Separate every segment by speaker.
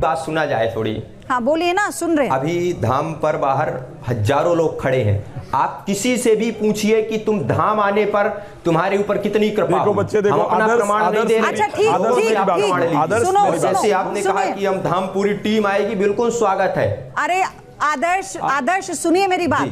Speaker 1: बात सुना जाए थोड़ी।
Speaker 2: हाँ बोलिए ना, सुन रहे हैं।
Speaker 1: अभी धाम पर बाहर हजारों लोग खड़े हैं, आप किसी से भी पूछिए कि तुम धाम आने पर तुम्हारे ऊपर कितनी कृपा
Speaker 3: देखो बच्चे, देखो,
Speaker 1: हम अपना प्रमाण नहीं दे रहे।
Speaker 2: अच्छा ठीक
Speaker 1: और जैसे आपने कहा कि हम धाम पूरी टीम आएगी, बिल्कुल स्वागत है।
Speaker 2: अरे आदर्श सुनिए मेरी बात।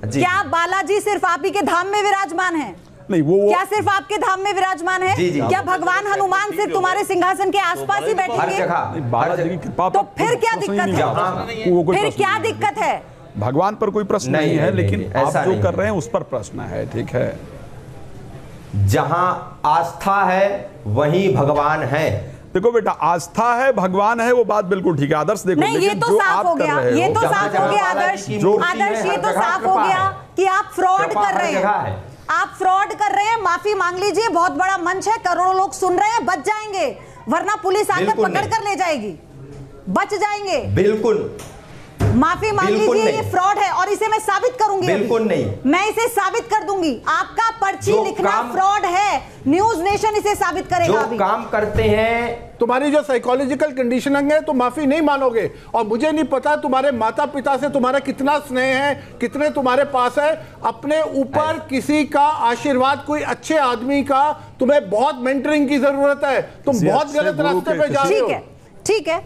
Speaker 2: क्या बालाजी सिर्फ आप ही के धाम में विराजमान है?
Speaker 3: नहीं, वो
Speaker 2: क्या सिर्फ आपके धाम में विराजमान है? क्या भगवान हनुमान सिर्फ तुम्हारे सिंहासन के आसपास ही बैठेंगे? तो फिर क्या दिक्कत है? फिर क्या दिक्कत है?
Speaker 3: भगवान पर कोई प्रश्न नहीं है, लेकिन आप जो कर रहे हैं उस पर प्रश्न है। ठीक है,
Speaker 1: जहां आस्था है वहीं भगवान है।
Speaker 3: देखो बेटा, आस्था है भगवान है, वो बात बिल्कुल ठीक है आदर्श। देखो
Speaker 2: नहीं, ये तो साफ हो गया, ये तो साफ हो गया आदर्श, ये तो साफ हो गया कि आप फ्रॉड कर रहे हैं। आप फ्रॉड कर रहे हैं। माफी मांग लीजिए, बहुत बड़ा मंच है, करोड़ों लोग सुन रहे हैं, बच जाएंगे, वरना पुलिस आकर पकड़ कर ले जाएगी। बच जाएंगे,
Speaker 1: बिल्कुल।
Speaker 2: माफी मांग लीजिए, ये फ्रॉड है और इसे मैं साबित करूंगी।
Speaker 1: बिल्कुल नहीं,
Speaker 2: मैं इसे साबित कर दूंगी। आपका पर्ची लिखना फ्रॉड है, न्यूज नेशन इसे साबित करेगा।
Speaker 1: जो काम करते हैं,
Speaker 4: तुम्हारी जो साइकोलॉजिकल कंडीशनिंग है, तुम माफी नहीं मानोगे। और मुझे नहीं पता तुम्हारे माता पिता से तुम्हारा कितना स्नेह है, कितने तुम्हारे पास है। अपने ऊपर किसी का आशीर्वाद, कोई अच्छे आदमी का, तुम्हें बहुत मेंटरिंग की जरूरत है। तुम बहुत गलत रास्ते पे जा रहे हो।
Speaker 2: ठीक है,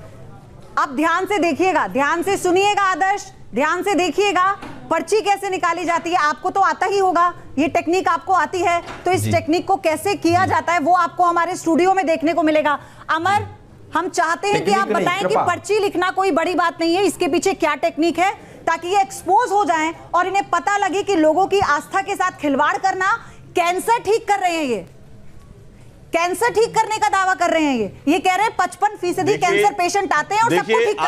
Speaker 2: अब ध्यान से देखिएगा, ध्यान से सुनिएगा आदर्श, ध्यान से देखिएगा। पर्ची कैसे निकाली जाती है आपको तो आता ही होगा, ये टेक्निक आपको आती है, तो इस टेक्निक को कैसे किया जाता है वो आपको हमारे स्टूडियो में देखने को मिलेगा। अमर, हम चाहते हैं कि आप बताएं कि पर्ची लिखना कोई बड़ी बात नहीं है, इसके पीछे क्या टेक्निक है, ताकि ये एक्सपोज हो जाएं और इन्हें पता लगे कि लोगों की आस्था के साथ खिलवाड़ करना, कैंसर ठीक कर रहे हैं, ये कैंसर ठीक करने का दावा कर रहे हैं। ये कह रहे हैं 55% कैंसर पेशेंट आते हैं और सबको ठीक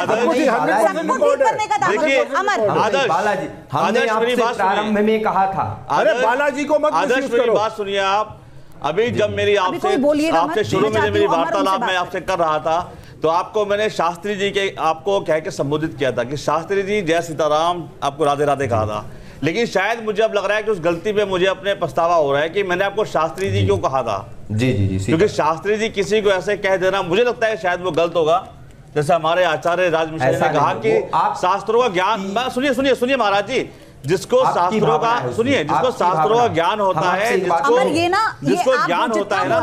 Speaker 2: करने का दावा। अमर,
Speaker 1: बालाजी, हमने आपसे प्रारंभ में कहा था।
Speaker 4: अरे बालाजी को मत
Speaker 5: आदर्श, मेरी बात सुनिए आप। अभी जब मेरी आपसे शुरू में मेरी वार्तालाप मैं आपसे कर रहा था, तो आपको मैंने शास्त्री जी के आपको कह के संबोधित किया था कि शास्त्री जी जय सीताराम, आपको राधे राधे कहा था। लेकिन शायद मुझे अब लग रहा है कि उस गलती पे मुझे अपने पछतावा हो रहा है कि मैंने आपको शास्त्री जी क्यों कहा था।
Speaker 1: जी जी जी,
Speaker 5: क्योंकि शास्त्री जी किसी को ऐसे कह देना, मुझे लगता है शायद वो गलत होगा। जैसे हमारे आचार्य राजमिश्र ने कहा कि शास्त्रों का ज्ञान, सुनिए महाराज जी, जिसको शास्त्रों का जिसको शास्त्रों का ज्ञान होता है, जिसको ज्ञान होता है ना,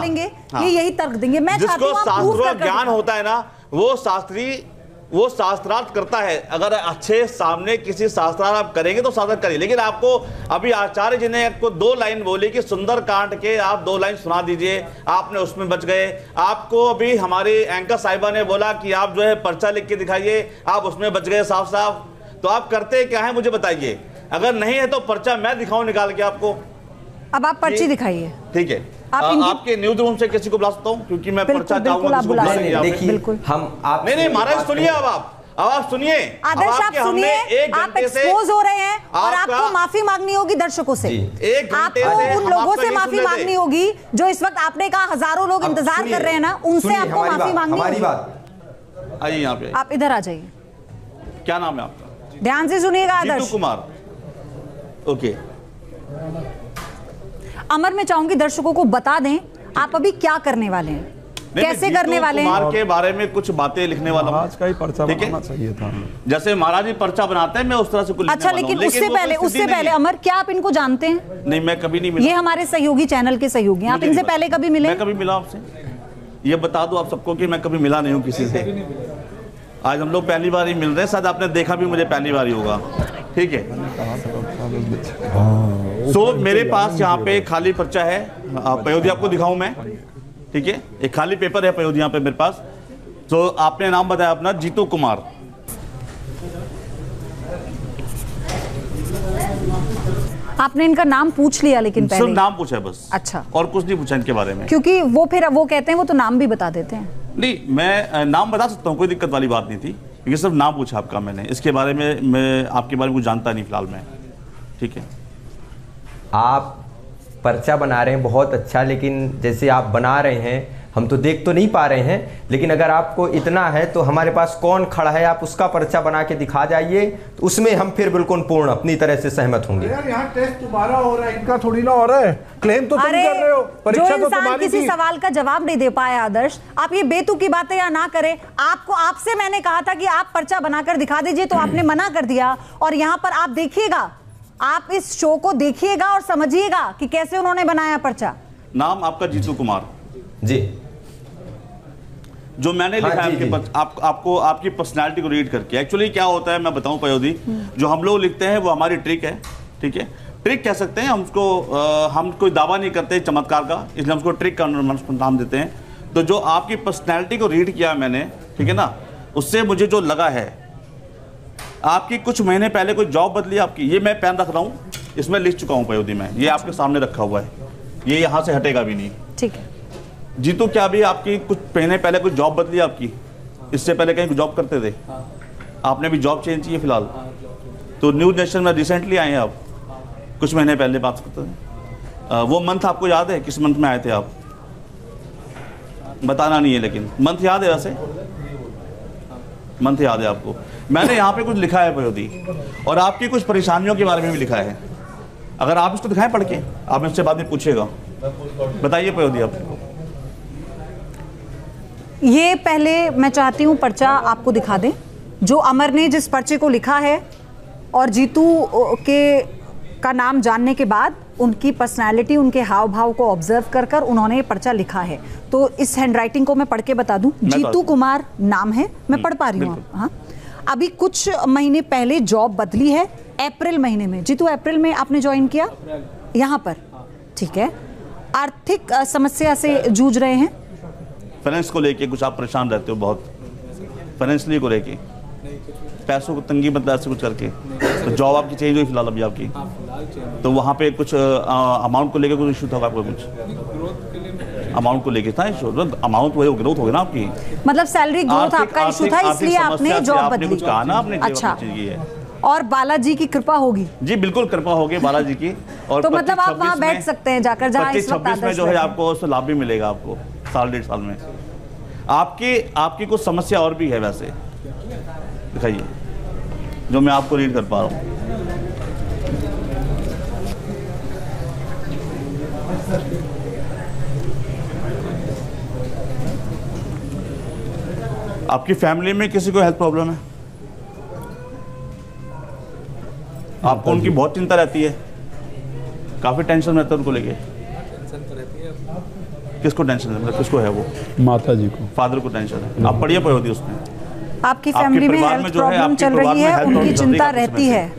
Speaker 2: ये यही तर्क देंगे। मैं
Speaker 5: जिसको शास्त्रों का ज्ञान होता है ना, वो शास्त्रार्थ करता है। अगर अच्छे सामने किसी शास्त्रार्थ आप करेंगे तो शास्त्र करिए। लेकिन आपको अभी आचार्य जी ने आपको 2 लाइन बोली कि सुंदर कांड के आप 2 लाइन सुना दीजिए, आपने उसमें बच गए। आपको अभी हमारी एंकर साहिबा ने बोला कि आप जो है पर्चा लिख के दिखाइए, आप उसमें बच गए साफ साफ। तो आप करते क्या है मुझे बताइए, अगर नहीं है तो पर्चा मैं दिखाऊं निकाल के आपको।
Speaker 2: अब आप पर्ची दिखाइए,
Speaker 5: ठीक है। आपके न्यूज रूम से किसी को बुला सकता हूँ, क्योंकि मैं पर्चा चाहूंगा।
Speaker 1: देखिए हम आप
Speaker 5: नहीं महाराज सुनिए, अब आप सुनिए
Speaker 2: आदर्श, आप सुनिए, आप एक्सपोज हो रहे हैं और आपको माफी मांगनी होगी दर्शकों से। आपको उन लोगों से माफी मांगनी होगी जो इस वक्त आपने कहा हजारों लोग इंतजार कर रहे हैं ना, उनसे आपको माफी मांगनी होगी।
Speaker 5: आइए यहाँ पे,
Speaker 2: आप इधर आ जाइए।
Speaker 5: क्या नाम है आपका?
Speaker 2: ध्यान से सुनिएगा आदर्श।
Speaker 5: जीतू कुमार, ओके।
Speaker 2: अमर, मैं चाहूंगी दर्शकों को बता दें आप अभी क्या करने वाले हैं, कैसे करने वाले हैं।
Speaker 5: कुमार के बारे में कुछ बातें लिखने वाला हूं।
Speaker 3: आज का ही पर्चा बनाना चाहिए था।
Speaker 5: जैसे महाराज जी पर्चा बनाते हैं, मैं उस तरह से कुछ
Speaker 2: अच्छा, लेकिन उससे पहले अमर, क्या आप इनको जानते हैं?
Speaker 5: नहीं, मैं कभी नहीं मिला।
Speaker 2: ये हमारे सहयोगी, चैनल के सहयोगी, आप इनसे पहले कभी मिले?
Speaker 5: मैं कभी मिला आपसे? ये बता दो आप सबको कि मैं कभी मिला नहीं हूँ किसी से। आज हम लोग पहली बार ही मिल रहे हैं, शायद आपने देखा भी मुझे पहली बार ही होगा। ठीक है, सो मेरे पास यहाँ पे खाली पर्चा है, पयोधी आपको दिखाऊं मैं। ठीक है, एक खाली पेपर है पयोधी यहाँ पे मेरे पास। तो आपने नाम बताया अपना, जीतू कुमार।
Speaker 2: आपने इनका नाम पूछ लिया, लेकिन पहले
Speaker 5: सिर्फ नाम पूछा है बस।
Speaker 2: अच्छा,
Speaker 5: और कुछ नहीं पूछा इनके बारे में,
Speaker 2: क्योंकि वो फिर वो कहते हैं वो तो नाम भी बता देते हैं।
Speaker 5: नहीं, मैं नाम बता सकता हूँ, कोई दिक्कत वाली बात नहीं थी, क्योंकि सिर्फ नाम पूछा आपका मैंने। इसके बारे में मैं आपके बारे में कुछ जानता नहीं फिलहाल मैं। ठीक है,
Speaker 1: आप पर्चा बना रहे हैं बहुत अच्छा, लेकिन जैसे आप बना रहे हैं हम तो देख तो नहीं पा रहे हैं, लेकिन अगर आपको इतना है तो हमारे पास कौन खड़ा है, आप उसका पर्चा बना के दिखा जाइए, तो उसमें हम फिर बिल्कुल पूर्ण अपनी तरह से सहमत होंगे।
Speaker 4: यार यहाँ टेस्ट तुम्हारा हो रहा है, इनका थोड़ी ना हो रहा है। क्लेम तो तुम कर रहे हो, परीक्षा तो तुम्हारी
Speaker 2: किसी
Speaker 4: थी।
Speaker 2: सवाल का जवाब नहीं दे पाए आदर्श, आप ये बेतुकी बातें या ना करें। आपसे मैंने कहा था कि आप पर्चा बनाकर दिखा दीजिए, तो आपने मना कर दिया। और यहाँ पर आप देखिएगा, आप इस शो को देखिएगा और समझिएगा कि कैसे उन्होंने बनाया पर्चा।
Speaker 5: नाम आपका जीतू कुमार
Speaker 1: जी,
Speaker 5: जो मैंने लिखा है आपको आपकी पर्सनालिटी को रीड करके। एक्चुअली क्या होता है मैं बताऊं पयोधी, जो हम लोग लिखते हैं वो हमारी ट्रिक है, ठीक है, ट्रिक कह सकते हैं हम उसको। हम कोई दावा नहीं करते चमत्कार का, इसलिए हम उसको ट्रिक का नाम देते हैं। तो जो आपकी पर्सनालिटी को रीड किया मैंने, ठीक है ना, उससे मुझे जो लगा है, आपकी कुछ महीने पहले कोई जॉब बदली आपकी, ये मैं पेन रख रहा हूँ, इसमें लिख चुका हूँ पयोधी में, ये आपके सामने रखा हुआ है, ये यहाँ से हटेगा भी नहीं,
Speaker 2: ठीक है।
Speaker 5: जीतू क्या भी आपकी कुछ महीने पहले कोई जॉब बदली आपकी, इससे पहले कहीं जॉब करते थे, आपने भी जॉब चेंज की है फिलहाल, तो न्यूज नेशन में रिसेंटली आए हैं आप, कुछ महीने पहले बात करते थे। वो मंथ आपको याद है, किस मंथ में आए थे आप? बताना नहीं है, लेकिन मंथ याद है? वैसे मंथ याद है आपको? मैंने यहाँ पे कुछ लिखा है पयोधी, और आपकी कुछ परेशानियों के बारे में भी लिखा है। अगर आप इसको दिखाएं पढ़ के, आप मुझसे बाद में पूछेगा। बताइए पयोधी आप।
Speaker 2: ये पहले मैं चाहती हूँ पर्चा आपको दिखा दें, जो अमर ने जिस पर्चे को लिखा है, और जीतू का नाम जानने के बाद उनकी पर्सनालिटी, उनके हाव भाव को ऑब्जर्व कर कर उन्होंने ये पर्चा लिखा है। तो इस हैंडराइटिंग को मैं पढ़ के बता दूं। जीतू कुमार नाम है, मैं पढ़ पा रही हूँ। हाँ, अभी कुछ महीने पहले जॉब बदली है, अप्रैल महीने में। जीतू अप्रैल में आपने ज्वाइन किया यहाँ पर, ठीक है। आर्थिक समस्या से जूझ रहे हैं,
Speaker 5: फाइनेंस को लेके कुछ आप परेशान रहते हो बहुत, फाइनेंशियली को लेके, पैसों को तंगी मतलब ऐसे कुछ करके। तो जॉब आपकी चेंज हुई फिलहाल अभी आपकी, तो वहाँ पे कुछ अमाउंट को लेके कुछ इशू था आपको? कुछ अमाउंट को लेके था इशू? अमाउंट वो ग्रोथ हो गया ना आपकी,
Speaker 2: मतलब सैलरी ग्रोथ आपका इशू था, इसलिए आपने जॉब बदली।
Speaker 5: कुछ कहा ना आपने?
Speaker 2: अच्छा, और बालाजी की कृपा होगी? जी
Speaker 5: बिल्कुल कृपा होगी बालाजी की। और
Speaker 2: तो मतलब आप वहाँ बैठ सकते हैं जाकर, जहाँ इस वक्त
Speaker 5: 25-26 में जो है आपको उससे लाभ भी मिलेगा आपको, साल 1.5 साल में। आपकी कुछ समस्या और भी है वैसे, दिखाइए, जो मैं आपको रीड कर पा रहा हूँ। आपकी फैमिली में किसी को हेल्थ प्रॉब्लम है? आपको उनकी बहुत चिंता रहती है, काफी टेंशन रहता है उनको लेके? किसको टेंशन है? मतलब किसको है वो?
Speaker 3: माता जी को,
Speaker 5: फादर को टेंशन है। आप पढ़िए पयोधी उसमें।
Speaker 2: आपकी फैमिली में हेल्थ प्रॉब्लम चल रही है, उनकी चिंता रहती है।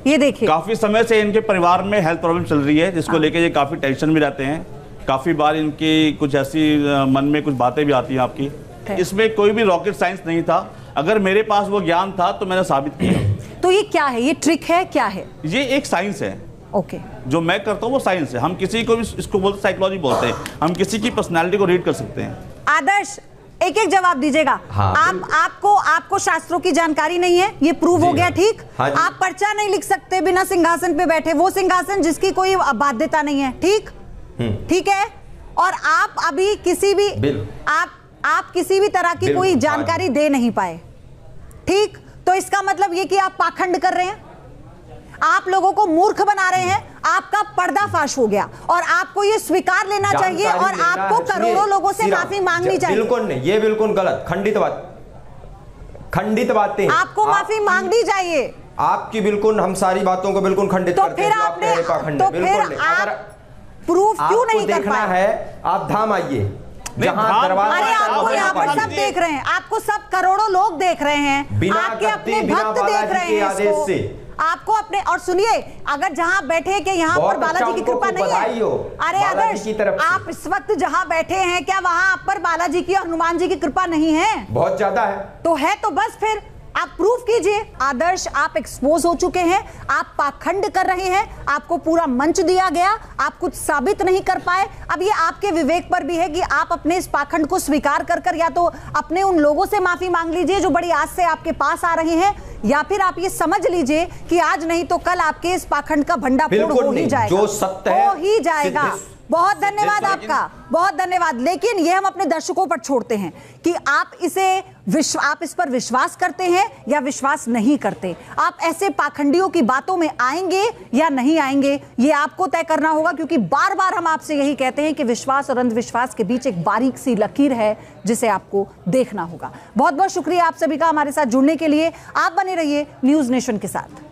Speaker 2: ये देखिए,
Speaker 5: काफी समय से इनके परिवार में हेल्थ प्रॉब्लम चल रही है, जिसको लेके ये काफी टेंशन में रहते हैं। काफी बार इनकी कुछ ऐसी मन में कुछ बातें भी आती हैं आपकी। इसमें कोई भी रॉकेट साइंस नहीं था, अगर मेरे पास वो ज्ञान था तो मैंने साबित किया।
Speaker 2: तो ये क्या है? ये ट्रिक है, क्या है?
Speaker 5: ये एक साइंस है।
Speaker 2: ओके,
Speaker 5: जो मैं करता हूँ वो साइंस है। हम किसी को भी इसको बोलते, साइकोलॉजी बोलते हैं, हम किसी की पर्सनालिटी को रीड कर सकते हैं।
Speaker 2: आदर्श एक एक जवाब दीजिएगा।
Speaker 1: हाँ,
Speaker 2: आपको शास्त्रों की जानकारी नहीं है, ये प्रूव हो गया, ठीक?
Speaker 1: हाँ,
Speaker 2: आप पर्चा नहीं लिख सकते बिना सिंहासन पे बैठे, वो सिंहासन जिसकी कोई बाध्यता नहीं है, ठीक? ठीक है। और आप अभी किसी भी आप किसी भी तरह की कोई जानकारी दे नहीं पाए, ठीक? तो इसका मतलब ये कि आप पाखंड कर रहे हैं, आप लोगों को मूर्ख बना रहे हैं, आपका पर्दाफाश हो गया, और आपको ये स्वीकार लेना चाहिए, और आपको करोड़ों लोगों से माफी मांगनी चाहिए।
Speaker 1: बिल्कुल नहीं, ये बिल्कुल गलत, खंडित बातें
Speaker 2: आपको माफी मांगनी चाहिए।
Speaker 1: आपकी बिल्कुल, हम सारी बातों को बिल्कुल खंडित करते हैं।
Speaker 2: तो फिर आप प्रूफ क्यों नहीं कर
Speaker 1: देखना
Speaker 2: पाए?
Speaker 1: है, आप धाम आइए, जहां
Speaker 2: अरे आपको यहाँ पर सब देख रहे हैं, आपको सब करोड़ों लोग देख रहे हैं, आपके अपने भक्त देख रहे हैं इसको, आपको अपने। और सुनिए, अगर जहां बैठे कि यहाँ पर बालाजी की कृपा नहीं है, अरे आदर्श, आप इस वक्त जहां बैठे हैं, क्या वहां आप पर बालाजी की और हनुमान जी की कृपा नहीं है?
Speaker 1: बहुत ज्यादा है। तो
Speaker 2: बस फिर आप प्रूफ कीजिए। आदर्श, आप एक्सपोज हो चुके हैं, आप पाखंड कर रहे हैं, आपको पूरा मंच दिया गया, आप कुछ साबित नहीं कर पाए। अब ये आपके विवेक पर भी है कि आप अपने इस पाखंड को स्वीकार कर या तो अपने उन लोगों से माफी मांग लीजिए जो बड़ी आस से आपके पास आ रहे हैं, या फिर आप ये समझ लीजिए कि आज नहीं तो कल आपके इस पाखंड का भंडाफोड़ हो ही जाएगा,
Speaker 1: जो सत्य है
Speaker 2: हो ही जाएगा। बहुत धन्यवाद आपका, बहुत धन्यवाद। लेकिन ये हम अपने दर्शकों पर छोड़ते हैं कि आप इस पर विश्वास करते हैं या विश्वास नहीं करते। आप ऐसे पाखंडियों की बातों में आएंगे या नहीं आएंगे, ये आपको तय करना होगा, क्योंकि बार बार हम आपसे यही कहते हैं कि विश्वास और अंधविश्वास के बीच एक बारीक सी लकीर है जिसे आपको देखना होगा। बहुत बहुत शुक्रिया आप सभी का हमारे साथ जुड़ने के लिए। आप बने रहिए न्यूज़ नेशन के साथ।